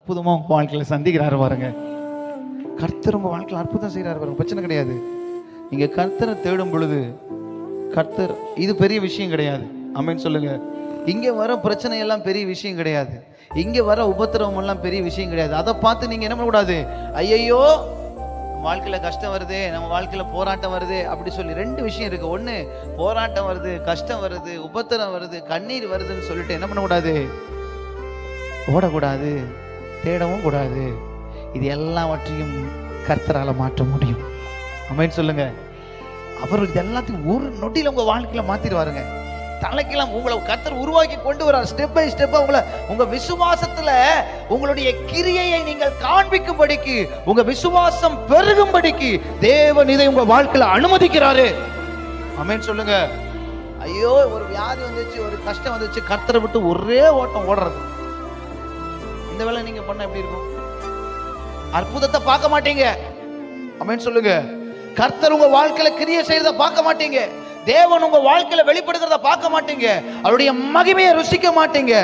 அற்புதமா உங்க வாழ்க்கையில சந்திக்கிறாரு பாருங்க. கர்த்தர் உங்க வாழ்க்கையில அற்புதம் செய்யறாரு பாருங்க. பிரச்சனை கிடையாது. நீங்க கர்த்தரை தேடும் பொழுது கர்த்தர் இது பெரிய விஷயம் கிடையாது. ஆமென் சொல்லுங்க. இங்க வர பிரச்சனை எல்லாம் பெரிய விஷயம் கிடையாது. இங்க வர உபத்திரவம் எல்லாம் பெரிய விஷயம் கிடையாது. அதை பார்த்து நீங்க என்ன பண்ணக்கூடாது, ஐயையோ வாழ்க்கையில கஷ்டம் வருது, நம்ம வாழ்க்கையில போராட்டம் வருது அப்படி சொல்லி ரெண்டு விஷயம் இருக்கு. ஒண்ணு, போராட்டம் வருது, கஷ்டம் வருது, உபத்திரம் வருது, கண்ணீர் வருதுன்னு சொல்லிட்டு என்ன பண்ணக்கூடாது, ஓடக்கூடாது, தேடவும் கூடாது. இது எல்லாவற்றையும் கர்த்தரால மாற்ற முடியும். ஆமென் சொல்லுங்க. அவர் இது எல்லாத்தையும் ஒரு நொடியில உங்க வாழ்க்கையில மாத்திடுவாருங்க. தலைக்கெல்லாம் உங்களை கர்த்தர் உருவாக்கி கொண்டு வரார். ஸ்டெப் பை ஸ்டெப்பா உங்க விசுவாசத்துல உங்களுடைய கிரியையை நீங்கள் காண்பிக்கும்படிக்கு, உங்க விசுவாசம் பெருகும்படிக்கு தேவன் இதை உங்க வாழ்க்கையில அனுமதிக்கிறாரு. ஆமென் சொல்லுங்க. ஐயோ ஒரு வியாதி வந்துச்சு, ஒரு கஷ்டம் வந்துச்சு, கர்த்தரை விட்டு ஒரே ஓட்டம் ஓடுறது. இந்த வேலை நீங்க பண்ண எப்படி இருக்கும்? அற்புதத்தை பார்க்க மாட்டீங்க. ஆமென் சொல்லுங்க. கர்த்தர் உங்க வாழ்க்கையில கிரியை செய்யறத பார்க்க மாட்டீங்க. தேவன் உங்க வாழ்க்கையில வெளிப்படுகிறத பார்க்க மாட்டீங்க. அவருடைய மகிமையை ருசிக்க மாட்டீங்க.